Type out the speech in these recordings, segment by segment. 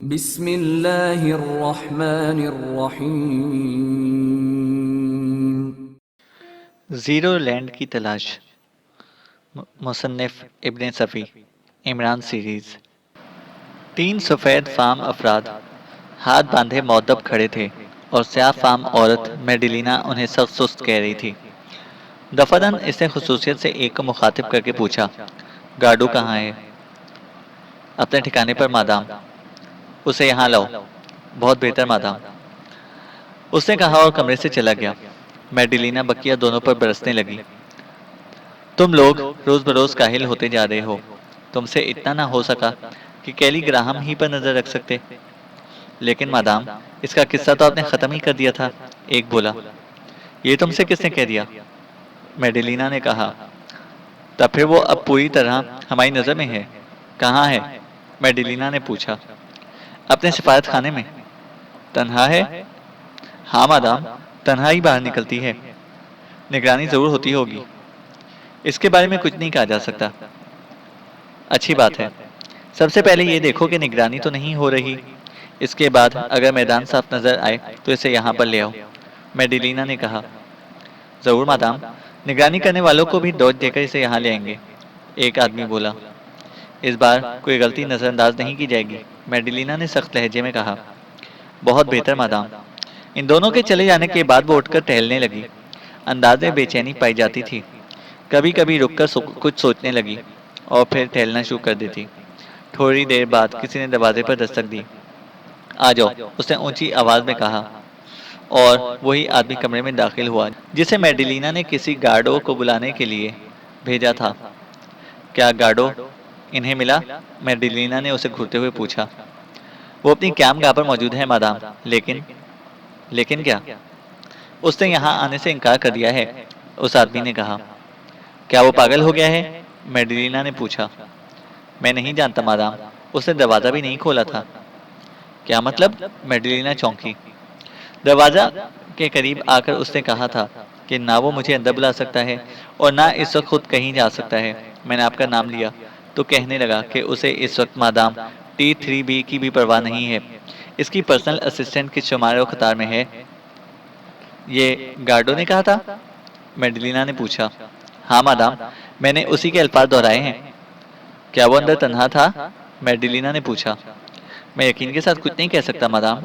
बिस्मिल्लाहिर्रहमानिर्रहीम। Zero land की तलाश। मुसन्निफ इब्ने सफ़ी। इमरान सीरीज़। तीन सफ़ेद फाम अफराद हाथ बांधे मौदब खड़े थे और स्याह फाम औरत मेडिलिना उन्हें सख्त सुस्त कह रही थी। दफादन इसने खुसूसियत से एक को मुखातिब करके पूछा, गार्डो कहाँ है? अपने ठिकाने पर मादाम। उसे यहाँ लाओ। बहुत बेहतर मादाम, उसने कहा और कमरे से चला गया। मेडिलिना बकिया दोनों पर बरसने लगी। तुम लोग रोज बरोज काहिल होते जा रहे हो। तुमसे इतना ना हो सका कि कैली ग्राहम ही पर नजर रख सकते। लेकिन मादाम, इसका किस्सा तो आपने खत्म ही कर दिया था, एक बोला। ये तुमसे किसने कह दिया? मेडिलिना ने कहा। तब फिर वो अब पूरी तरह हमारी नजर में है। कहाँ है? मेडिलिना ने पूछा। अपने सिफारत खाने में। तन्हा है? हाँ मादाम, तन्हा ही बाहर निकलती है। निगरानी जरूर होती होगी। इसके बारे में कुछ नहीं कहा जा सकता। अच्छी बात है। सबसे पहले ये देखो कि निगरानी तो नहीं हो रही। इसके बाद अगर मैदान साफ नजर आए तो इसे यहाँ पर ले आओ, मेडिलिना ने कहा। जरूर मादाम, निगरानी करने वालों को भी डॉज देकर इसे यहाँ ले आएंगे, एक आदमी बोला। इस बार कोई गलती नजरअंदाज नहीं की जाएगी, मेडिलिना ने सख्त लहजे में कहा। बहुत बेहतर मादाम। इन दोनों के चले जाने के बाद वो उठकर टहलने लगी। अंदाज में बेचैनी पाई जाती थी। कभी कभी रुककर कुछ सोचने लगी और फिर टहलना शुरू कर देती। थोड़ी देर बाद किसी ने दरवाजे पर दस्तक दी। आ जाओ, उसने ऊंची आवाज में कहा, और वही आदमी कमरे में दाखिल हुआ जिसे मेडिलिना ने किसी गार्डो को बुलाने के लिए भेजा था। क्या गार्डो इन्हें मिला? मेडिलिना ने उसे घूरते हुए पूछा। वो अपनी कैम्प गाह पर मौजूद है मादाम। लेकिन लेकिन क्या? उसने यहाँ आने से इनकार कर दिया है, उस आदमी ने कहा। क्या वो पागल हो गया है? मेडिलिना ने पूछा। मैं नहीं जानता मादाम, उसने दरवाजा भी नहीं खोला था। क्या मतलब? मेडिलिना चौंकी। दरवाजा के करीब आकर उसने कहा था कि ना वो मुझे अंदर बुला सकता है और ना इस वक्त खुद कहीं जा सकता है। मैंने आपका नाम लिया तो कहने लगा कि उसे इस वक्त मादाम T3B की भी परवाह नहीं है। इसकी पर्सनल असिस्टेंट किस शुमार कतार में है? ये गार्डो ने कहा था, मेडलिना ने पूछा। हाँ मादाम, मैंने उसी के अल्फाज दोहराए हैं। क्या वो अंदर तन्हा था? मेडलिना ने पूछा। मैं यकीन के साथ कुछ नहीं कह सकता मादाम।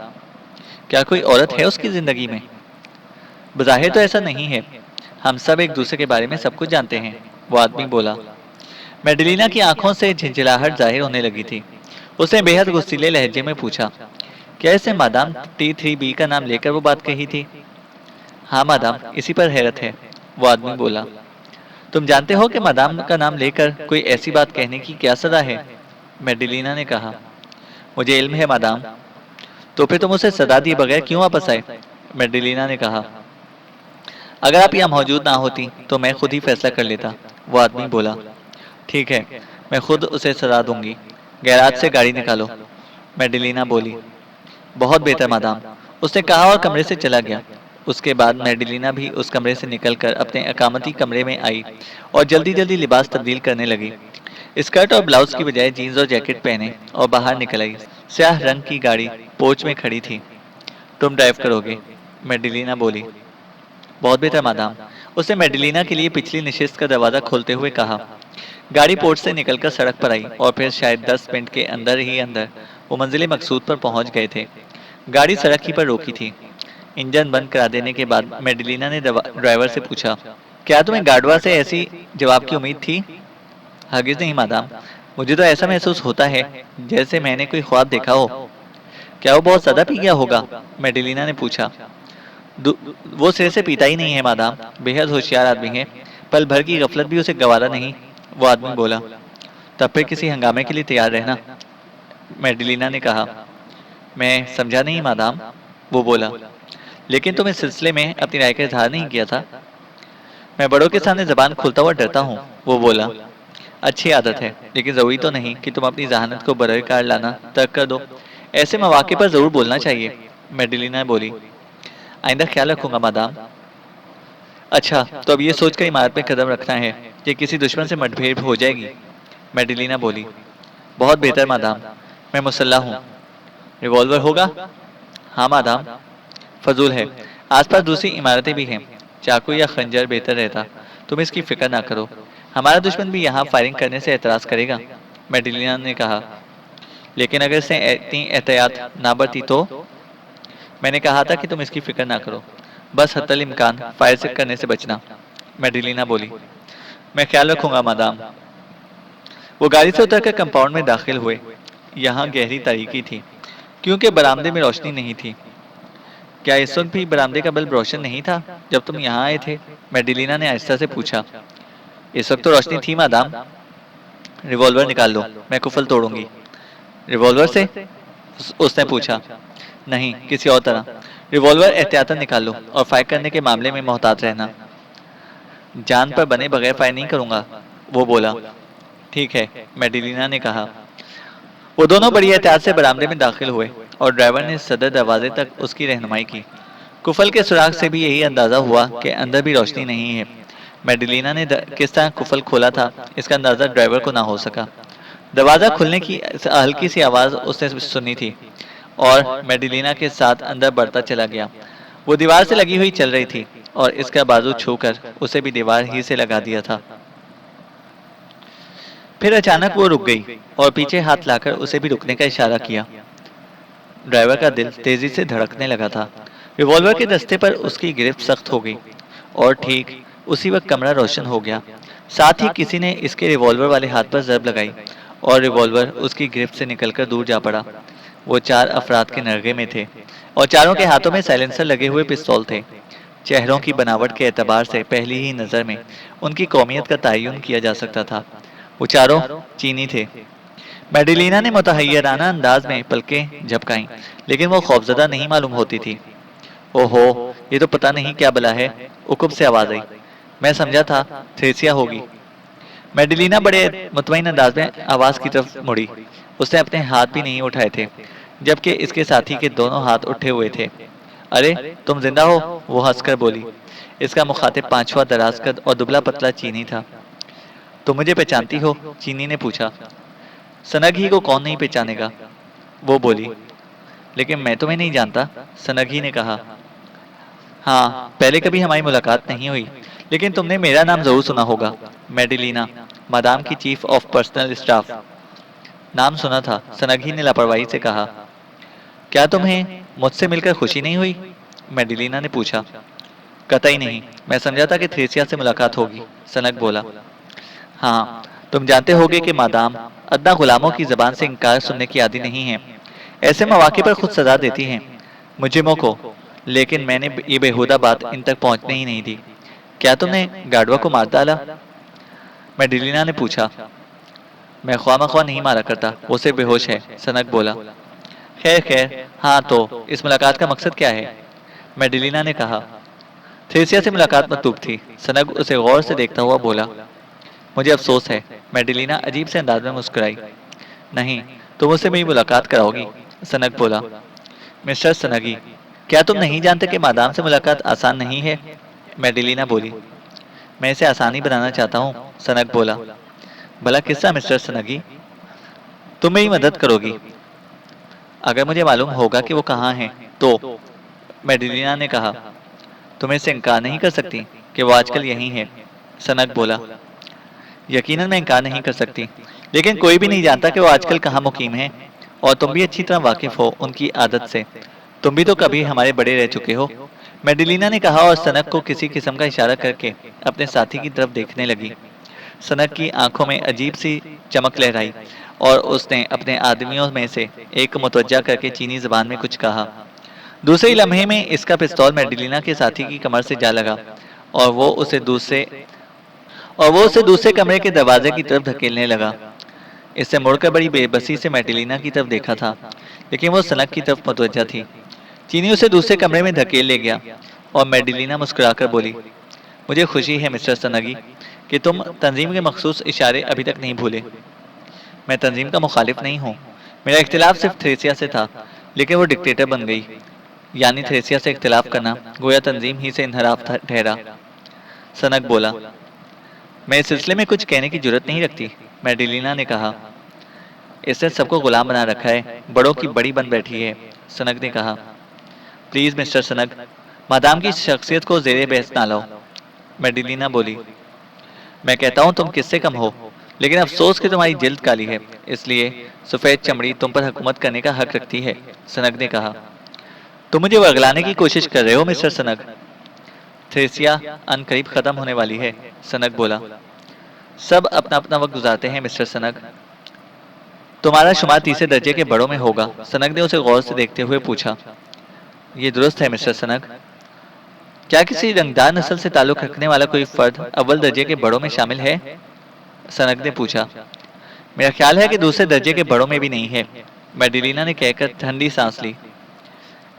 क्या कोई औरत है उसकी जिंदगी में? बज़ाहिर तो ऐसा नहीं है। हम सब एक दूसरे के बारे में सब कुछ जानते हैं, वो आदमी बोला। मेडलिना की आंखों से झिंझिलाहट जाहिर होने लगी थी। उसने बेहद गुस्सीले लहजे में पूछा, क्या इसे मादाम T3B का नाम लेकर वो बात कही थी? हाँ मादाम, इसी पर हैरत है, वो आदमी बोला। तुम जानते हो कि मादाम का नाम लेकर कोई ऐसी बात कहने की क्या सजा है? मेडलिना ने कहा। मुझे इल्म है मादाम। तो फिर तुम उसे सदा दिए बगैर क्यों वापस आए? मेडलिना ने कहा। अगर आप यहाँ मौजूद ना होती तो मैं खुद ही फैसला कर लेता, वो आदमी बोला। ठीक है, मैं खुद उसे सजा दूंगी। गैराज से गाड़ी निकालो, मेडलिना बोली। बहुत बेहतर मादाम, उसने कहा और कमरे से चला गया। उसके बाद मेडलिना भी उस कमरे से निकलकर अपने अकामती कमरे में आई और जल्दी जल्दी लिबास तब्दील करने लगी। स्कर्ट और ब्लाउज की बजाय जीन्स और जैकेट पहने और बाहर निकल आई। स्याह रंग की गाड़ी पोर्च में खड़ी थी। तुम ड्राइव करोगे? मेडलिना बोली। बहुत बेहतर मादाम, उसने मेडलिना के लिए पिछली निशिस्त का दरवाजा खोलते हुए कहा। गाड़ी पोर्ट से निकलकर सड़क पर आई और फिर शायद 10 मिनट के अंदर ही अंदर वो मंजिल मकसूद पर पहुंच गए थे। गाड़ी सड़क ही पर रोकी थी। इंजन बंद करा देने के बाद मेडलिना ने ड्राइवर से पूछा, क्या तुम्हें गार्डवा से ऐसी जवाब की उम्मीद थी? हरगिज नहीं मादाम, मुझे तो ऐसा महसूस होता है जैसे मैंने कोई ख्वाब देखा हो। क्या वो बहुत ज्यादा पी गया होगा? मेडलिना ने पूछा। वो सिरे से पीता ही नहीं है मादाम, बेहद होशियार आदमी है। पल भर की गफलत भी उसे गवारा नहीं, वो आदमी बोला। तब फिर किसी हंगामे के लिए तैयार रहना, मेडलिना ने कहा। मैं समझा नहीं मादाम, वो बोला। लेकिन तुम इस सिलसिले में अपनी राय का इजहार नहीं किया था। मैं बड़ों के सामने जबान खोलता हुआ डरता हूँ, वो बोला। अच्छी आदत है, लेकिन जरूरी तो नहीं कि तुम अपनी जहानत को बरए कार लाना तर्क कर दो। ऐसे मौके पर जरूर बोलना चाहिए, मेडलिना बोली। आइंदा ख्याल रखूंगा मादाम। अच्छा, तो अब ये सोचकर इमारत में कदम रखना है कि किसी दुश्मन से मुठभेड़ हो जाएगी, मेडलिना बोली। बहुत बेहतर मादाम, मैं मुसल्ला हूँ। रिवॉल्वर होगा? हाँ मादाम। फजूल है, आसपास दूसरी इमारतें भी हैं। चाकू या खंजर बेहतर रहता। तुम इसकी फिक्र ना करो, हमारा दुश्मन भी यहाँ फायरिंग करने से एतराज करेगा, मेडिलिना ने कहा। लेकिन अगर इसने इतनी एहतियात ना बरती तो? मैंने कहा था कि तुम इसकी फिक्र ना करो, बस हत्तल इम्कान फायर से करने से बचना, मेडिलिना बोली। मैं ख्याल रखूंगा मादाम। वो गाड़ी से उतरकर कंपाउंड में दाखिल हुए। यहाँ गहरी तारीकी थी, क्योंकि बरामदे में रोशनी नहीं थी। क्या इस वक्त भी बरामदे का बल्ब रोशन नहीं था जब तुम यहाँ आए थे? मेडिलिना ने आहिस्ता से पूछा। इस वक्त तो रोशनी थी मादाम। रिवॉल्वर निकाल लो, मैं कुफल तोड़ूंगी। रिवॉल्वर से? उसने पूछा। नहीं, किसी और तरह। रिवॉल्वर एहतियातन निकाल लो और फायर करने के मामले में मोहतात रहना। जान पर बने बगैर फायर नहीं करूंगा, वो बोला। ठीक है, मेडिलिना ने कहा। वो दोनों बड़ी एहतियात से बरामदे में दाखिल हुए और ड्राइवर ने सदर दरवाजे तक उसकी रहनुमाई की। कुफल के सुराग से भी यही अंदाजा हुआ कि अंदर भी रोशनी नहीं है। मेडिलिना ने किस तरह कुफल खोला था, इसका अंदाजा ड्राइवर को ना हो सका। दरवाजा खुलने की हल्की सी आवाज उसने सुनी थी और मेडिलिना के साथ अंदर बढ़ता चला गया। वो दीवार से लगी हुई चल रही थी और इसका बाजू छूकर उसे भी दीवार ही से लगा दिया था। फिर अचानक वो रुक गई और पीछे हाथ लाकर उसे भी रुकने का इशारा किया। ड्राइवर का दिल तेजी से धड़कने लगा था। रिवॉल्वर के दस्ते पर उसकी गिरफ्त सख्त हो गई और ठीक उसी वक्त कमरा रोशन हो गया। साथ ही किसी ने इसके रिवॉल्वर वाले हाथ पर जरब लगाई और रिवॉल्वर उसकी गिरफ्त से निकलकर दूर जा पड़ा। वो 4 अफराद के नरगे में थे और चारों के हाथों में साइलेंसर लगे हुए पिस्तौल थे। चेहरों की बनावट के एतबार से पहली ही नज़र में उनकी कौमियत का तयन किया जा सकता था। वो चारों चीनी थे। मेडिलिना ने मुतहय्यराना अंदाज में पलकें झपकाईं, लेकिन वो खौफजदा नहीं मालूम होती थी। ओहो, ये तो पता नहीं क्या बला है, उकुब से आवाज आई। मैं समझा था थ्रेसिया होगी। मेडिलिना बड़े मुतमईन अंदाज में आवाज की तरफ मुड़ी। उसने अपने हाथ भी नहीं उठाए थे, जबकि इसके साथी के दोनों हाथ उठे हुए थे। अरे, तुम जिंदा हो? वो हंसकर बोली। इसका मुखातिब पांचवा दराजकद और दुबला पतला चीनी था। तुम मुझे पहचानती हो? चीनी ने पूछा। सनगी को कौन नहीं पहचानेगा, वो बोली। लेकिन मैं तुम्हें नहीं जानता, सनगी ने कहा। हाँ, पहले कभी हमारी मुलाकात नहीं हुई, लेकिन तुमने मेरा नाम जरूर सुना होगा, मेडिलिना, मादाम की चीफ ऑफ पर्सनल स्टाफ। नाम सुना था, सनगी ने लापरवाही से कहा। क्या तुम्हें मुझसे मिलकर खुशी नहीं हुई? मेडिलिना ने पूछा। कतई नहीं, मैं समझा था कि थ्रेसिया से मुलाकात होगी, सनग बोला। हाँ, तुम जानते होगे कि मादाम अदना गुलामों की जबान से इनकार सुनने की आदि नहीं है। ऐसे मौके पर खुद सजा देती हैं मुजरिमों को, लेकिन मैंने ये बेहुदा बात इन तक पहुंचने ही नहीं दी। क्या तुमने गाडवा को मार डाला? मेडिलिना ने पूछा। मैं ख्वाह नहीं मारा करता, वो सिर्फ बेहोश है, सनक बोला। खैर खैर, हाँ तो इस मुलाकात का मकसद क्या है? मेडिलिना ने कहा। थ्रेसिया से मुलाकात मतलूब थी, सनग उसे गौर से देखता हुआ बोला। मुझे अफसोस है, मेडिलिना अजीब से अंदाज में मुस्कुराई। नहीं, तुम उससे मेरी मुलाकात कराओगी, सनग बोला। मिस्टर सनगी, क्या तुम नहीं जानते कि मादाम से मुलाकात आसान नहीं है? मेडिलिना बोली। मैं इसे आसानी बनाना चाहता हूँ, सनग बोला। भला किस्सा मिस्टर सनगी? तुम मेरी मदद करोगी अगर मुझे मालूम होगा कि वो कहाँ है तो, मेडिलिना ने कहा। तुम इससे इनकार नहीं कर सकती कि वो आजकल यहीं है, सनग बोला। यकीनन मैं इनकार नहीं कर सकती, लेकिन कोई भी नहीं जानता कि वो आजकल कहाँ मुकीम है, और तुम भी अच्छी तरह वाकिफ हो उनकी आदत से। तुम भी तो कभी हमारे बड़े रह चुके हो, मेडिलिना ने कहा और सनक को किसी किस्म का इशारा करके अपने साथी की तरफ देखने लगी। सनक की आंखों में अजीब सी चमक लहराई और उसने अपने आदमियों में से एक को मुतवज्जा करके चीनी जबान में कुछ कहा। दूसरे लम्हे में इसका पिस्तौल मेडिलिना के साथी की कमर से जा लगा और वो उसे दूसरे कमरे के दरवाजे की तरफ धकेलने लगा। इससे मुड़कर बड़ी बेबसी से मेडिलिना की तरफ देखा था, लेकिन वो सनक की तरफ मुतवज्जा थी। चीनी उसे दूसरे कमरे में धकेल ले गया और मेडिलिना मुस्कुराकर बोली। मुझे खुशी है मिस्टर सनगी कि तुम तंजीम के मखसूस इशारे अभी तक नहीं भूले। मैं तंजीम का मुखालिफ नहीं हूँ, मेरा इख्तिलाफ सिर्फ थ्रेसिया से था, लेकिन वो डिक्टेटर बन गई। यानी थ्रेसिया से इख्तिलाफ करना गोया तंजीम ही से इनहराफ ठहरा, सनक बोला। मैं इस सिलसिले में कुछ कहने की जरूरत नहीं रखती, मेडिलिना ने कहा। इसने सबको गुलाम बना रखा है, बड़ों की बड़ी बन बैठी है। सनक ने कहा। प्लीज मिस्टर सनक, मादाम की शख्सियत को जेरे बहस ना लाओ, मेडिलिना बोली। मैं कहता हूँ तुम किससे कम हो, लेकिन अफसोस कि तुम्हारी जिल्द काली है, इसलिए सफेद चमड़ी तुम पर हुकूमत करने का हक रखती है। सनक ने कहा। तुम मुझे वर्गलाने की कोशिश कर रहे हो मिस्टर सनक। थ्रेसिया अनकरीब खत्म होने वाली है, सनक बोला। सब अपना अपना वक्त गुजारते हैं मिस्टर सनक। तुम्हारा शुमार तीसरे दर्जे के बड़ों में होगा, सनक ने उसे गौर से देखते हुए पूछा। ये दुरुस्त है मिस्टर सनक। क्या किसी रंगदार नस्ल से ताल्लुक रखने वाला कोई फर्द अव्वल दर्जे के बड़ों में शामिल है? सनक ने पूछा। मेरा ख्याल है कि दूसरे दर्जे के बड़ों में भी नहीं है, मेडिलिना ने कहकर ठंडी सांस ली।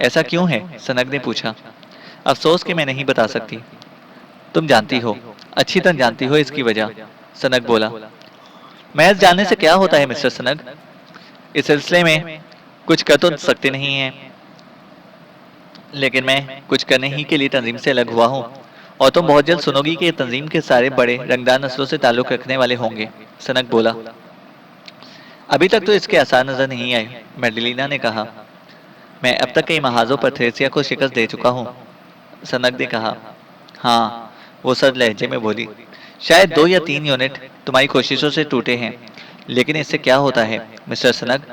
ऐसा क्यों है? सनक ने पूछा। अफसोस कि मैं नहीं बता सकती। तुम जानती हो, अच्छी तरह जानती हो इसकी वजह, सनक बोला। महज जानने से क्या होता है मिस्टर सनक? इस सिलसिले में कुछ कर तो सकते नहीं हैं, लेकिन मैं कुछ करने ही के लिए तंजीम से अलग हुआ हूँ, और तुम बहुत जल्द सुनोगी कि तंजीम के सारे बड़े रंगदार नस्लों से ताल्लुक रखने वाले होंगे, सनक बोला। अभी तक तो इसके आसार नजर नहीं आए, मेडिलिना ने कहा। मैं अब तक कई महाजों पर थ्रेसिया को शिकस्त दे चुका हूँ, सनक ने कहा। हाँ, वो सर लहजे में बोली। शायद 2 या 3 यूनिट तुम्हारी कोशिशों से टूटे हैं, लेकिन इससे क्या होता है मिस्टर सनक?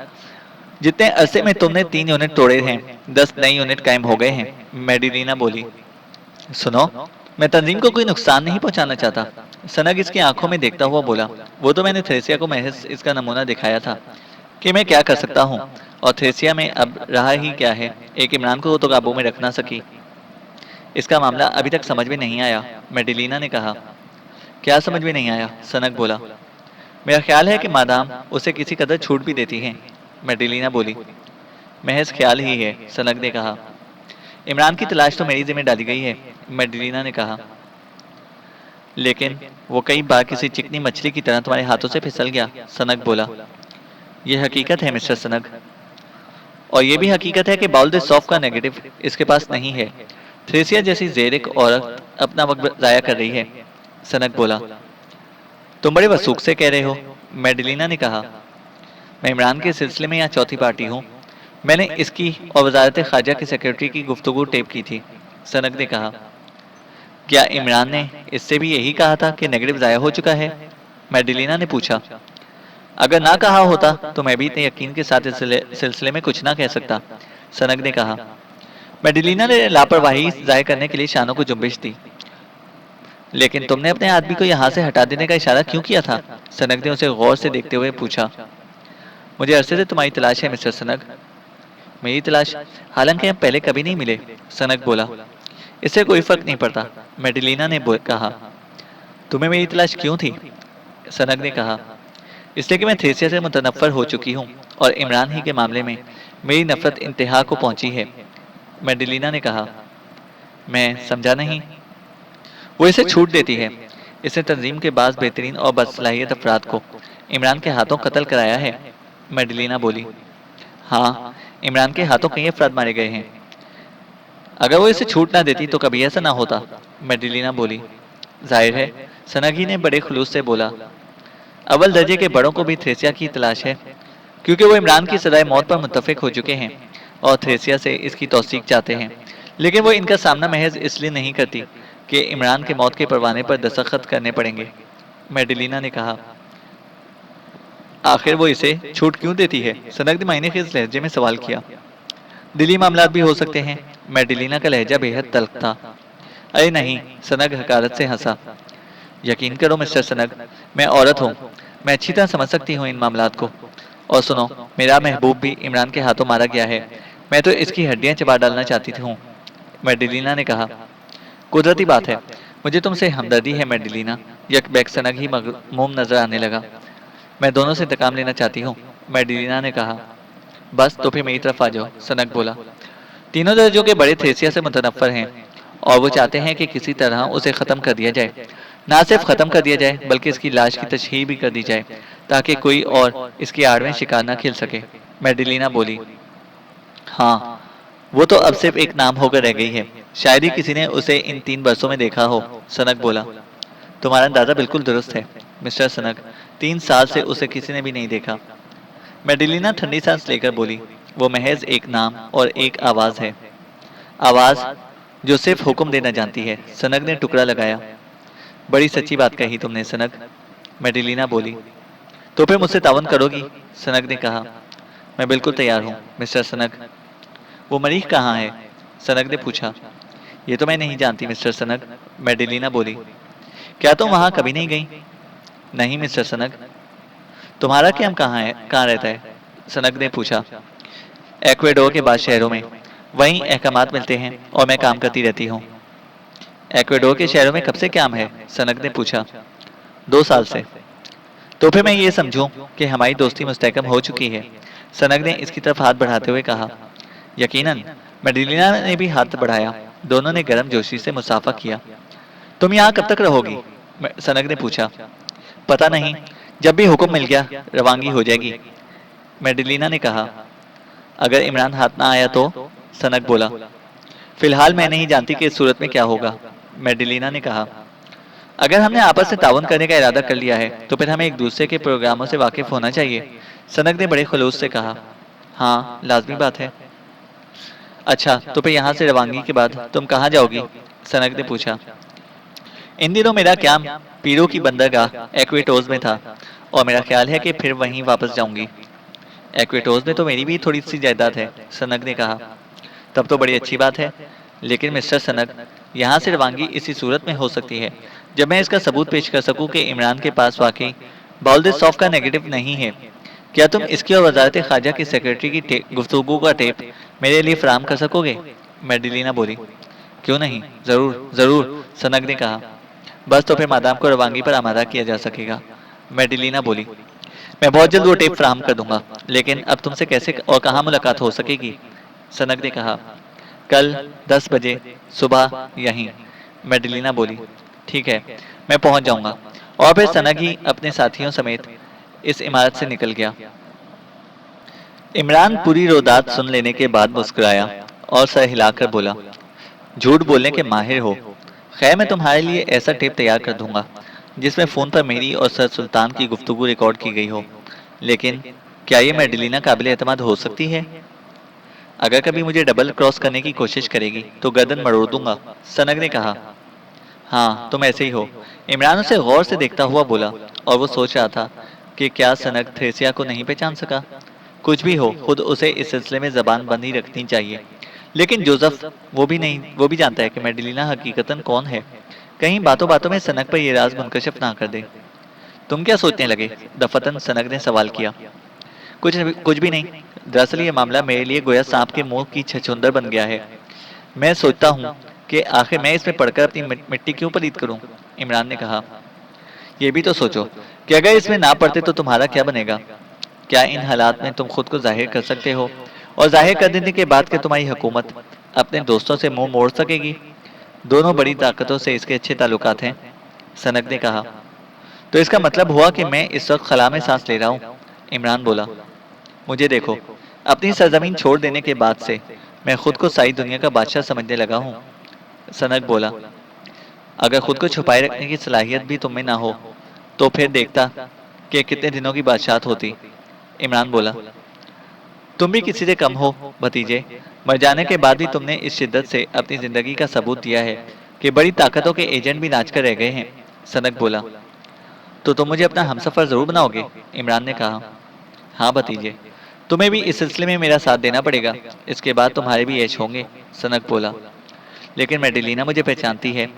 जितने अरसे में तुमने 3 यूनिट तोड़े हैं, 10 नए यूनिट कायम हो गए हैं, मेडिलिना बोली। सुनो, मैं तंजीम को कोई नुकसान नहीं पहुंचाना चाहता, सनक इसकी आंखों में देखता हुआ बोला। वो तो मैंने थ्रेसिया को महज इसका नमूना दिखाया था कि मैं क्या कर सकता हूँ, और थ्रेसिया में अब रहा ही क्या है, एक इमरान को तो काबू में रख ना सकी। इसका मामला अभी तक समझ में नहीं आया, मेडिलिना ने कहा। क्या समझ में नहीं आया? सनक बोला। मेरा ख्याल है कि मादाम उसे किसी कदर छूट भी देती हैं, मेडिलिना बोली। महज ख्याल ही है, सनक ने कहा। इमरान की तलाश तो मेरी जिम्मे डाली गई है, मेडिलिना ने कहा। लेकिन वो कई बार किसी चिकनी मछली की तरह तुम्हारे हाथों से फिसल गया, सनक बोला। यह हकीकत है मिस्टर सनक, और ये भी हकीकत है कि बाउल सॉफ का नेगेटिव इसके पास नहीं है। थ्रेसिया जैसी जेरिक औरत अपना वक्त जाया कर रही है, सनक बोला। तुम बड़े वसूख से कह रहे हो, मेडिलिना ने कहा। मैं इमरान के सिलसिले में यहाँ चौथी पार्टी हूँ। मैंने इसकी और वजारत खारजा की सेक्रेटरी की गुफ्तगू टेप की थी, सनक ने कहा। क्या इमरान ने इससे भी यही कहा था कि नेगेटिव ज़ाया हो चुका है? मेडिलिना ने पूछा। अगर ना कहा होता तो मैं भी इतने यकीन के साथ इस सिलसिले में कुछ ना कह सकता, सनक ने कहा। मेडिलिना ने लापरवाही जाहिर करने के लिए शानों को जुम्बिश दी। लेकिन तुमने अपने आदमी को यहाँ से हटा देने का इशारा क्यों किया था? सनक ने उसे गौर से देखते हुए पूछा। मुझे अरसे से तुम्हारी तलाश है मिस्टर सनक। मेरी तलाश? हालांकि हम पहले कभी नहीं मिले, सनक बोला। इससे कोई फर्क नहीं पड़ता, मेडिलिना ने कहा। तुम्हें मेरी तलाश क्यों थी? सनक ने कहा। इसलिए कि मैं थ्रेसिया से मुतनफ़र हो चुकी हूँ, और इमरान ही के मामले में मेरी नफरत इंतहा को पहुंची है, मेडिलिना ने कहा। मैं समझा नहीं। वो इसे छूट देती है। इसने तंजीम के बाज़ बेहतरीन और बदसलाहियत अफराद को इमरान के हाथों कत्ल कराया है, मेडिलिना बोली। हाँ, इमरान के हाथों कई अफराद मारे गए हैं। अगर वो इसे छूट ना देती तो कभी ऐसा ना होता, मेडिलिना बोली। जाहिर है, सनगी ने बड़े खुलूस से बोला। अव्वल दर्जे के बड़ों को भी थ्रेसिया की तलाश है, क्योंकि वो इमरान की सजाए मौत पर मुत्तफिक हो चुके हैं और थ्रेसिया से इसकी तौसीक चाहते हैं। लेकिन वो इनका सामना महज इसलिए नहीं करती कि इमरान के मौत के परवाने पर दस्तखत करने पड़ेंगे, मेडिलिना ने कहा। आखिर वो इसे छूट क्यों देती है? सनक ने मायने खेज लहजे में सवाल किया। दिली मामलात भी हो सकते हैं, मेडिलिना का लहजा बेहद तल्ख था। अरे नहीं, सनक हकारत से हंसा। यकीन करो मिस्टर सनक, मैं औरत हूँ, मैं अच्छी तरह समझ सकती हूँ इन मामलात को। और सुनो, मेरा महबूब भी इमरान के हाथों मारा गया है। मैं तो इसकी हड्डियाँ चबा डालना चाहती हूँ, मेडिलिना ने कहा। कुदरती बात है, मुझे तुमसे हमदर्दी है मेडिलिना। यकबैक सनक ही मगमूम नजर आने लगा। मैं दोनों से इंतकाम लेना चाहती हूँ, मेडिलिना ने कहा। बस तो फिर मेरी तरफ आ जाओ, सनक बोला। तीनों दर्जों के बड़े थ्रेसिया से मुतनफ़र हैं, और वो चाहते हैं कि किसी तरह उसे ख़त्म कर दिया जाए। ना सिर्फ ख़त्म कर दिया जाए, बल्कि इसकी लाश की तशहीर भी कर दी जाए, ताकि कोई और इसकी आड़ में शिकार न खेल सके, मेडिलिना बोली। हाँ, वो तो अब सिर्फ एक नाम होकर रह गई है। शायद ही किसी ने उसे इन 3 बरसों में देखा हो, सनक बोला। तुम्हारा अंदाज़ा बिल्कुल दुरुस्त है, मिस्टर सनक। 3 साल से उसे किसी ने भी नहीं देखा। मेडिलिना ठंडी सांस लेकर बोली, वो महज एक नाम और एक आवाज है। आवाज जो सिर्फ हुक्म देना जानती है। सनग ने टुकड़ा लगाया। बड़ी सच्ची बात कही तुमने सनग, मेडिलिना बोली। तो फिर मुझसे तावन करोगी? सनग ने कहा। मैं बिल्कुल तैयार हूँ मिस्टर सनग। वो मरीख कहाँ है? सनग ने पूछा। ये तो मैं नहीं जानती मिस्टर सनग, मेडिलिना बोली। क्या तुम वहां कभी नहीं गई? नहीं मिस्टर सनग। तुम्हारा कैंप कहाँ रहता है? सनग ने पूछा। एक्वेडोर के बाद शहरों में, वहीं अहकामात मिलते हैं और मैं काम करती रहती हूँ। एक्वेडोर के शहरों में कब से कैंप है? सनग ने पूछा। 2 साल से। तो फिर मैं ये समझूं कि हमारी दोस्ती मुस्तहकम हो चुकी है। सनग ने इसकी तरफ हाथ बढ़ाते हुए कहा। यकीनन। मेडिलिना ने भी हाथ बढ़ाया। दोनों ने गर्म जोशी से मुसाफा किया। तुम यहाँ कब तक रहोगी? सनग ने पूछा। पता नहीं, जब भी हुक्म मिल गया रवानगी हो जाएगी, मेडिलिना ने कहा। अगर इमरान हाथ ना आया तो? सनग बोला। फिलहाल मैं नहीं जानती कि इस सूरत में क्या होगा, मेडिलिना ने कहा। अगर हमने आपस में ताउन करने का इरादा कर लिया है तो फिर हमें एक दूसरे के प्रोग्रामों से वाकिफ होना चाहिए, सनग ने बड़े खुलूस से कहा। हाँ, लाजमी बात है। अच्छा, तो फिर यहाँ से रवानगी के बाद तुम कहाँ जाओगी? सनग ने पूछा। इन दिनों मेरा कैंप पीरो की बंदरगाह एक्वेटोज में था और मेरा ख्याल है कि फिर वहीं वापस जाऊंगी। एक्वेटोज में तो मेरी भी थोड़ी सी जायदाद है, सनग ने कहा। तब तो बड़ी अच्छी बात है। लेकिन मिस्टर सनग, यहाँ से रवानगी इसी सूरत में हो सकती है जब मैं इसका सबूत पेश कर सकूं कि इमरान के पास वाकई बाउल्दे सौफ का नेगेटिव नहीं है। क्या तुम इसकी और वजारत खारजा की सेक्रेटरी की गुफ्तगू का टेप मेरे लिए फराम कर सकोगे? मेडिलिना बोली। क्यों नहीं, जरूर जरूर, सनग ने कहा। बस तो फिर मादाम को रवानगी पर आमादा किया जा सकेगा, मेडिलिना बोली। मैं बहुत जल्द वो टेप फराहम कर दूंगा, लेकिन अब तुमसे कैसे और कहाँ मुलाकात हो सकेगी? सनग ने कहा। कल 10 बजे सुबह यहीं, मेडिलिना बोली। ठीक है, मैं पहुंच जाऊंगा। और फिर सनग ही अपने साथियों समेत इस इमारत से निकल गया। इमरान पूरी रोदात सुन लेने के बाद मुस्कुराया और सर हिलाकर बोला, झूठ बोलने के माहिर हो। खैर, मैं तुम्हारे लिए ऐसा टेप तैयार कर दूंगा जिसमें फोन पर मेरी और सर सुल्तान की गुफ्तगू रिकॉर्ड की गई हो। लेकिन क्या ये मेडिलिना काबिल एतमाद हो सकती है? अगर कभी मुझे डबल क्रॉस करने की कोशिश करेगी तो गर्दन मरोड़ दूंगा, सनग ने कहा। हाँ, तुम ऐसे ही हो, इमरान उसे गौर से देखता हुआ बोला और वो सोच रहा था कि क्या सनग थ्रेसिया को नहीं पहचान सका। कुछ भी हो, खुद उसे इस सिलसिले में जबान बंदी रखनी चाहिए। लेकिन जोसेफ, वो भी जानता है कि मेडिलिना हकीकतन कौन है। कहीं बातों बातों में सनग पर यह राज मुनकशिफ ना कर दे। तुम क्या सोचने लगे? दफतन सनग ने सवाल किया। कुछ भी नहीं। दरअसल ये मामला मेरे लिए गोया सांप के मुंह की छछूंदर बन गया है। मैं सोचता हूँ कि आखिर मैं इसमें पढ़कर अपनी मिट्टी क्यों पलीत करूँ, इमरान ने कहा। ये भी तो सोचो कि अगर इसमें ना पढ़ते तो तुम्हारा क्या बनेगा। क्या इन हालात में तुम खुद को जाहिर कर सकते हो? और जाहिर कर देने के बाद कि तुम्हारी हुकूमत अपने दोस्तों से मुंह मोड़ सकेगी? दोनों बड़ी ताकतों से इसके अच्छे ताल्लुकात हैं, सनग ने कहा। तो इसका मतलब हुआ कि मैं इस वक्त खला में सांस ले रहा हूँ, इमरान बोला। मुझे देखो, अपनी सरजमीन छोड़ देने के बाद से मैं खुद को सारी दुनिया का बादशाह समझने लगा हूँ, सनग बोला। अगर खुद को छुपाए रखने की सलाहियत भी तुम में ना हो तो फिर देखता कि कितने दिनों की बादशाहत होती, इमरान बोला। तुम भी किसी से कम हो भतीजे। मर जाने के बाद भी तुमने इस शिद्दत से अपनी जिंदगी का सबूत दिया है कि बड़ी ताकतों के एजेंट भी नाच कर रह गए हैं, सनग बोला। तो तुम मुझे अपना हमसफर जरूर बनाओगे, इमरान ने कहा। हाँ भतीजे, तुम्हें भी इस सिलसिले में मेरा साथ देना पड़ेगा। इसके बाद तुम्हारे भी ऐश होंगे, सनग बोला। लेकिन मेडिलिना मुझे पहचानती है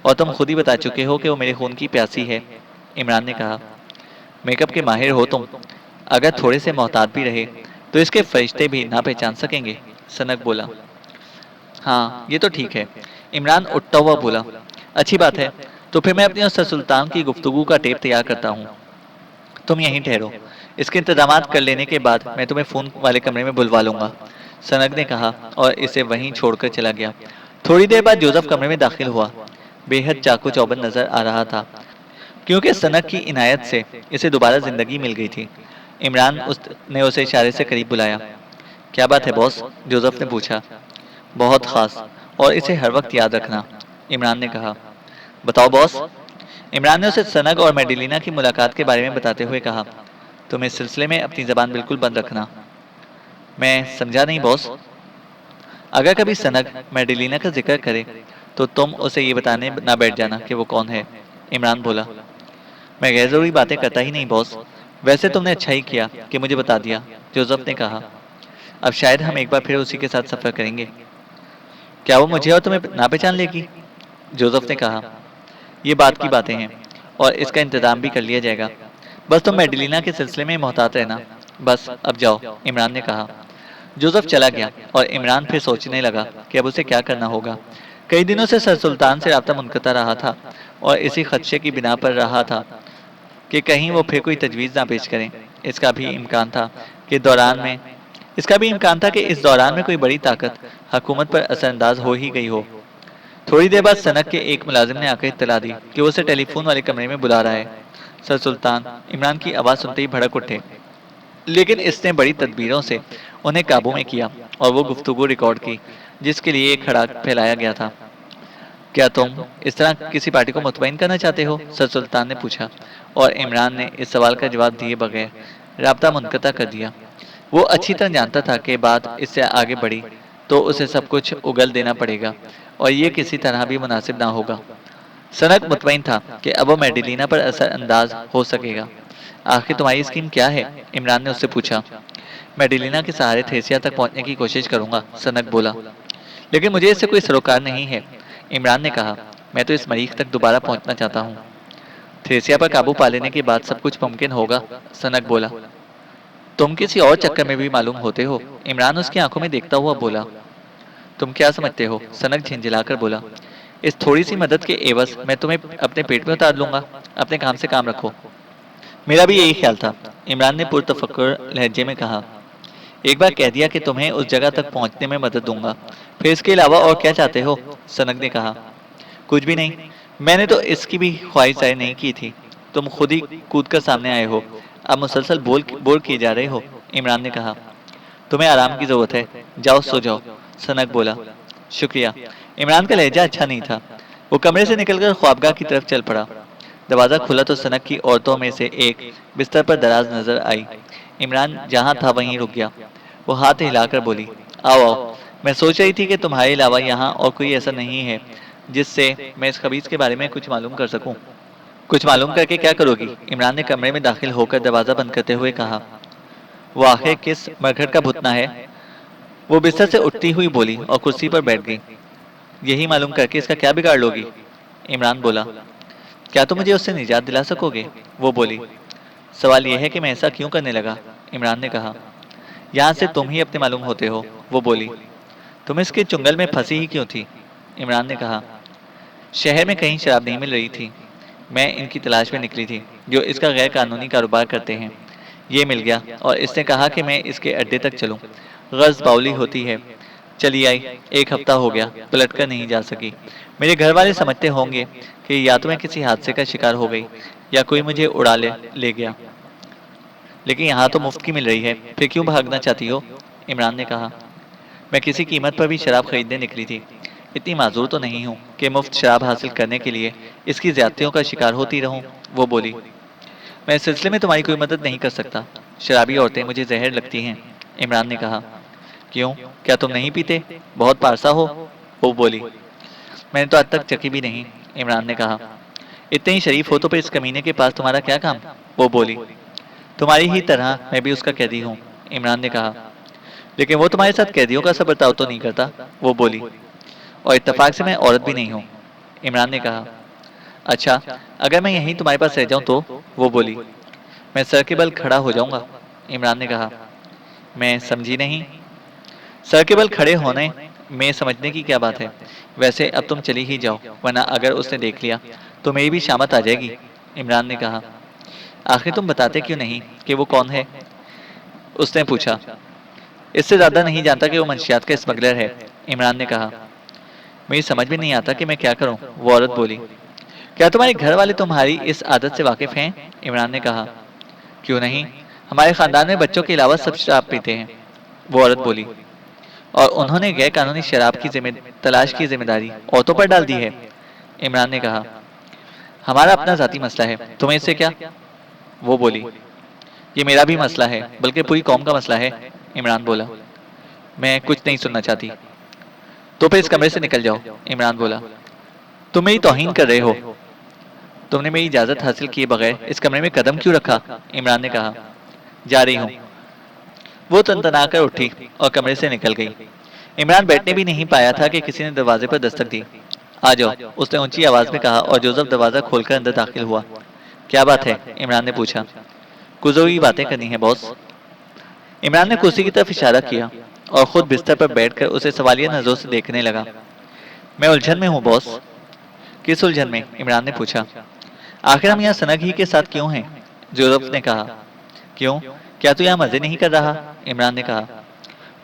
और तुम खुद ही बता चुके हो कि वो मेरे खून की प्यासी है, इमरान ने कहा। मेकअप के माहिर हो तुम। अगर थोड़े से मोहतात भी रहे तो इसके फरिश्ते भी ना पहचान सकेंगे, सनग बोला। हाँ, ये तो ठीक है, इमरान उठता हुआ बोला। अच्छी बात है, तो फिर मैं अपनी और सर सुल्तान की गुफ्तगू का टेप तैयार करता हूँ। तुम यहीं ठहरो। इसके इंतजामात कर लेने के बाद मैं तुम्हें फोन वाले कमरे में बुलवा लूंगा, सनग ने कहा और इसे वहीं छोड़कर चला गया। थोड़ी देर बाद जोसेफ कमरे में दाखिल हुआ। बेहद चाकू चौबंद नजर आ रहा था क्योंकि सनग की इनायत से इसे दोबारा जिंदगी मिल गई थी। इमरान ने उसे इशारे से करीब बुलाया। क्या बात है बॉस? जोसेफ ने पूछा। बहुत खास, और इसे हर वक्त याद रखना, इमरान ने कहा। बताओ बॉस। इमरान ने उसे सनग और मेडिलिना की मुलाकात के बारे में बताते हुए कहा। तुम इस सिलसिले में अपनी जबान बिल्कुल बंद रखना। मैं समझा नहीं बॉस। अगर कभी सनक मेडिलिना का जिक्र करे तो तुम उसे ये बताने ना बैठ जाना कि वो कौन है। इमरान बोला, मैं गैर जरूरी बातें करता ही नहीं बॉस। वैसे तुमने अच्छा ही किया कि मुझे बता दिया, जोसेफ ने कहा। अब शायद हम एक बार फिर उसी के साथ सफर करेंगे। क्या वो मुझे और तुम्हें ना पहचान लेगी? जोसेफ ने कहा, ये बात की बातें हैं और इसका इंतजाम भी कर लिया जाएगा। बस तुम मेडिलिना के सिलसिले में मोहतात रहना। बस अब जाओ, इमरान ने कहा। जोसेफ चला गया और इमरान फिर सोचने लगा कि अब उसे क्या करना होगा। कई दिनों से सर सुल्तान से राब्ता मुनक़ता रहा था और इसी खदशे की बिना पर रहा था कि कहीं वो फिर कोई तजवीज़ ना पेश करें। इसका भी इम्कान था कि दौरान में इसका भी इम्कान था कि इस दौरान में कोई बड़ी ताकत हुकूमत पर असरअंदाज हो ही गई हो। थोड़ी देर बाद सनक के एक मुलाजिम ने आकर इत्तला दी कि वो उसे टेलीफोन वाले कमरे में बुला रहा है। सर सुल्तान इमरान की आवाज़ सुनते ही भड़क उठे, लेकिन इसने बड़ी तदबीरों से उन्हें काबू में किया और वो गुफ्तगू रिकॉर्ड की जिसके लिए एक खड़ा फैलाया गया था। क्या तुम इस तरह किसी पार्टी को मुतमईन करना चाहते हो? सर सुल्तान ने पूछा और इमरान ने इस सवाल का जवाब दिए बगैर राब्ता मुनक़ता कर दिया। वो अच्छी तरह जानता था कि बात इससे आगे बढ़ी तो उसे सब कुछ उगल देना पड़ेगा और ये किसी तरह भी मुनासिब ना होगा। सनक मुतमईन था कि अब वो मेडिलिना पर असरअंदाज हो सकेगा। आखिर तुम्हारी स्कीम क्या है? इमरान ने उससे पूछा। मेडिलिना के सहारे थ्रेसिया तक पहुंचने की कोशिश करूंगा, सनक बोला। लेकिन मुझे इससे कोई सरोकार नहीं है, इमरान ने कहा। मैं तो इस मरीख तक दोबारा पहुंचना चाहता हूँ। थ्रेसिया पर काबू पा लेने के बाद सब कुछ मुमकिन होगा, सनक बोला। तुम किसी और चक्कर में भी मालूम होते हो, इमरान उसकी आंखों में देखता हुआ बोला। तुम क्या समझते हो? सनक झिंझिलाकर बोला। इस थोड़ी सी मदद के एवज मैं तुम्हें अपने पेट में उतार लूंगा। अपने काम से काम रखो। मेरा भी यही ख्याल था, इमरान ने पुरतफक्कुर लहजे में कहा। एक बार कह दिया कि तुम्हें उस जगह तक पहुंचने में मदद दूंगा, फिर इसके अलावा और क्या चाहते हो? सनक ने कहा। कुछ भी नहीं, मैंने तो इसकी भी ख्वाहिश जाहिर नहीं की थी। तुम खुद ही कूद कर सामने आए हो, अब मुसलसल बोर किए जा रहे हो, इमरान ने कहा। तुम्हें आराम की जरूरत है, जाओ सो जाओ, सनक बोला। शुक्रिया। इमरान का लहजा अच्छा नहीं था। वो कमरे से निकलकर ख्वाबगाह की तरफ चल पड़ा। दरवाज़ा खुला तो सनक की औरतों में से एक बिस्तर पर दराज नजर आई। इमरान जहाँ था वहीं रुक गया। वो हाथ हिलाकर बोली, आओ आओ, मैं सोच रही थी कि तुम्हारे अलावा यहाँ और कोई ऐसा नहीं है जिससे मैं इस खबीज के बारे में कुछ मालूम कर सकूं। कुछ मालूम करके क्या करोगी? इमरान ने कमरे में दाखिल होकर दरवाज़ा बंद करते हुए कहा। वो आखिर किस मरघट का भुतना है? वो बिस्तर से उठती हुई बोली और कुर्सी पर बैठ गई। यही मालूम करके इसका क्या बिगाड़ लोगी? इमरान बोला। क्या तुम मुझे उससे निजात दिला सकोगे? वो बोली। सवाल यह है कि मैं ऐसा क्यों करने लगा, इमरान ने कहा। यहाँ से तुम ही अपने मालूम होते हो, वो बोली। तुम इसके चुंगल में फंसी ही क्यों थी? इमरान ने कहा। शहर में कहीं शराब नहीं मिल रही थी। मैं इनकी तलाश में निकली थी जो इसका गैर कानूनी कारोबार करते हैं। ये मिल गया और इसने कहा कि मैं इसके अड्डे तक चलूं। गर्ज बाउली होती है। चली आई, एक हफ्ता हो गया, पलट कर नहीं जा सकी। मेरे घर वाले समझते होंगे कि या तो मैं किसी हादसे का शिकार हो गई या कोई मुझे उड़ा ले गया। लेकिन यहाँ तो मुफ्त की मिल रही है, फिर क्यों भागना चाहती हो? इमरान ने कहा। मैं किसी कीमत पर भी शराब खरीदने निकली थी। इतनी माजूर तो नहीं हूँ कि मुफ्त शराब हासिल करने के लिए इसकी ज्यादतियों का शिकार होती रहूं, वो बोली। मैं इस सिलसिले में तुम्हारी कोई मदद नहीं कर सकता। शराबी औरतें मुझे जहर लगती हैं, इमरान ने कहा। क्यों, क्या तुम नहीं पीते? बहुत पारसा हो, वो बोली। मैंने तो आज तक चखी भी नहीं, इमरान ने कहा। इतने ही शरीफ हो तो फिर इस कमीने के पास तुम्हारा क्या काम, वो बोली। तुम्हारी ही तरह मैं भी उसका कैदी हूँ, इमरान ने कहा। लेकिन वो तुम्हारे साथ कैदियों का सा बर्ताव तो नहीं करता, वो बोली। और इत्तेफाक से मैं औरत भी नहीं हूँ, इमरान ने कहा। अच्छा, अगर मैं यहीं तुम्हारे पास रह जाऊं तो, वो बोली। मैं सर के बल खड़ा हो जाऊंगा, इमरान ने कहा। मैं समझी नहीं। सर के बल खड़े होने में समझने की क्या बात है? वैसे अब तुम चली ही जाओ, वरना अगर उसने देख लिया तो मेरी भी शामत आ जाएगी, इमरान ने कहा। आखिर तुम बताते क्यों नहीं कि वो कौन है? उसने पूछा। इससे ज्यादा नहीं जानता कि वो मंशियात का स्मगलर है, इमरान ने कहा। मुझे समझ में नहीं आता कि मैं क्या करूं, वो औरत बोली। क्या तुम्हारे घर वाले तुम्हारी इस आदत से वाकिफ हैं? इमरान ने कहा। क्यों नहीं, हमारे खानदान में बच्चों के अलावा सब शराब पीते हैं, वो औरत बोली। और उन्होंने गैर कानूनी शराब की तलाश की जिम्मेदारी औरतों पर डाल दी है, इमरान ने कहा। हमारा अपना जाती मसला है, तुम्हें इससे क्या, वो बोली। ये मेरा भी मसला है, बल्कि पूरी कौम का मसला है। इमरान बोला। मैं कुछ नहीं सुनना चाहती। तो फिर इस कमरे से निकल जाओ। इमरान बोला। तुम मेरी तौहीन कर रहे हो। तुमने मेरी इजाज़त हासिल किए बगैर इस कमरे में कदम क्यों रखा? इमरान ने कहा। जा रही हूँ। वो तनतना कर उठी और कमरे से निकल गई। इमरान बैठने भी नहीं पाया था कि किसी ने दरवाजे पर दस्तक दी। आ जाओ, उसने ऊंची आवाज में कहा और जोसेफ दरवाजा खोलकर अंदर दाखिल हुआ। क्या बात है? इमरान ने पूछा। कुछ जरूरी बातें करनी है बॉस। इमरान ने कुर्सी की तरफ इशारा किया और खुद बिस्तर पर बैठकर उसे सवालिया नजरों से देखने लगा। मैं उलझन में हूँ बॉस। किस उलझन में? इमरान ने पूछा। आखिर हम यहाँ सनग ही के साथ क्यों हैं? जोसेफ ने कहा। क्यों? क्या तू यहाँ मजे नहीं कर रहा? इमरान ने कहा।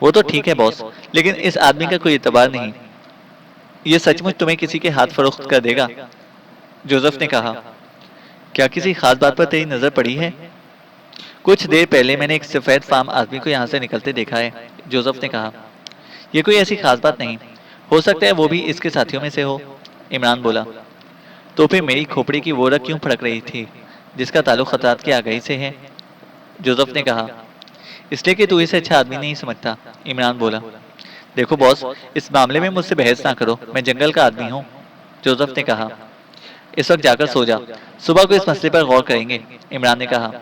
वो तो ठीक है बॉस, लेकिन इस आदमी का कोई एतबार नहीं। ये सचमुच तुम्हें किसी के हाथ फरोख्त कर देगा? जोसेफ ने कहा। क्या किसी खास बात पर तेरी नजर पड़ी है? कुछ देर पहले मैंने एक सफेद फार्म आदमी को यहाँ से निकलते देखा है। जोसेफ ने कहा। यह कोई ऐसी खास बात नहीं। हो सकता है वो भी इसके साथियों में से हो। इमरान बोला। तो फिर मेरी खोपड़ी की वो रग क्यों फड़क रही थी जिसका ताल्लुक खतरात की आगाही से है? जोसेफ ने कहा। इसलिए कि तू इसे अच्छा आदमी नहीं समझता। इमरान बोला। देखो बॉस, इस मामले में मुझसे बहस ना करो, मैं जंगल का आदमी हूँ। जोसेफ ने कहा। इस वक्त जाकर सो जा, सुबह को इस मसले पर गौर करेंगे। इमरान ने कहा।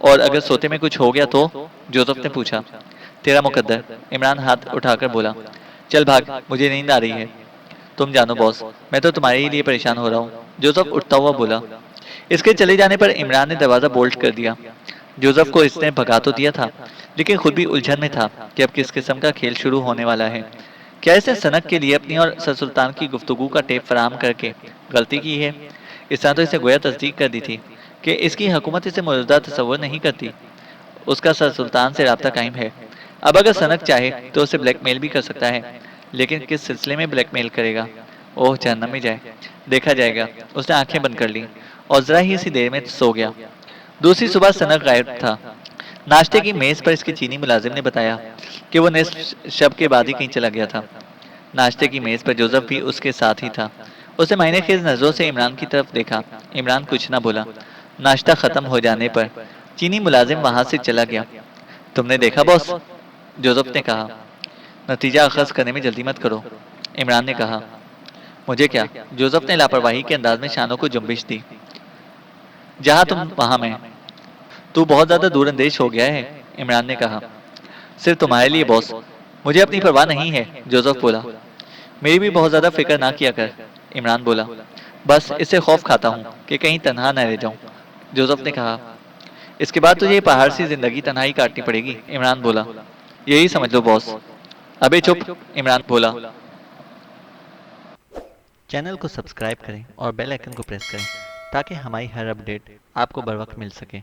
और अगर सोते में कुछ हो गया तो? जोसेफ ने पूछा। तेरा मुकद्दर। इमरान हाथ उठाकर बोला। चल भाग, मुझे नींद आ रही है। तुम जानो बॉस, मैं तो तुम्हारे ही लिए परेशान हो रहा हूँ। जोसेफ उठता हुआ बोला। इसके चले जाने पर इमरान ने दरवाजा बोल्ट कर दिया। जोसेफ को इसने भगा तो दिया था, लेकिन खुद भी उलझन में था कि अब किस किस्म का खेल शुरू होने वाला है। क्या इसने सनक के लिए अपनी और सर सुल्तान की गुफ्तगू का टेप फराहम करके गलती की है? इस तरह तो इसे गोया तस्दीक कर दी थी कि इसकी हुकूमत इसे मौजूदा तस्वर नहीं करती। उसका सर सुल्तान से राब्ता कायम है। अब अगर सनक चाहे तो उसे ब्लैकमेल भी कर सकता है, लेकिन किस सिलसिले में ब्लैकमेल करेगा? ओह जहन्नम में जाए, देखा जाएगा। उसने आंखें बंद कर ली और जरा ही सी देर में सो गया। दूसरी सुबह सनक गायब था। नाश्ते की मेज पर इसकी चीनी मुलाजिम ने बताया कि वो निस्फ शब के बाद ही कहीं चला गया था। नाश्ते की मेज पर जोसेफ भी उसके साथ ही था। उसने मायने खेज नजरों से इमरान की तरफ देखा। इमरान कुछ न बोला। नाश्ता खत्म हो जाने पर चीनी मुलाजिम वहां से चला गया। तुमने देखा बॉस? जोसेफ ने कहा। नतीजा अखज़ करने में जल्दी मत करो। इमरान ने कहा। मुझे क्या? जोसेफ ने लापरवाही के अंदाज में शानों को जुम्बिश दी। जहां तुम वहां मैं। तू बहुत ज्यादा दूरअंदेश हो गया है। इमरान ने कहा। सिर्फ तुम्हारे लिए बॉस, मुझे अपनी परवाह नहीं है। जोसेफ बोला। मेरी भी बहुत ज्यादा फिक्र ना किया कर। इमरान बोला। बस इससे खौफ खाता हूँ कि कहीं तनहा न रह जाऊं। जोसेफ ने कहा। इसके बाद तुझे पहाड़ सी जिंदगी तन्हाई काटनी पड़ेगी। इमरान बोला। यही समझ लो बॉस। अबे चुप। इमरान बोला। चैनल को सब्सक्राइब करें और बेल आइकन को प्रेस करें ताकि हमारी हर अपडेट आपको बर वक्त मिल सके।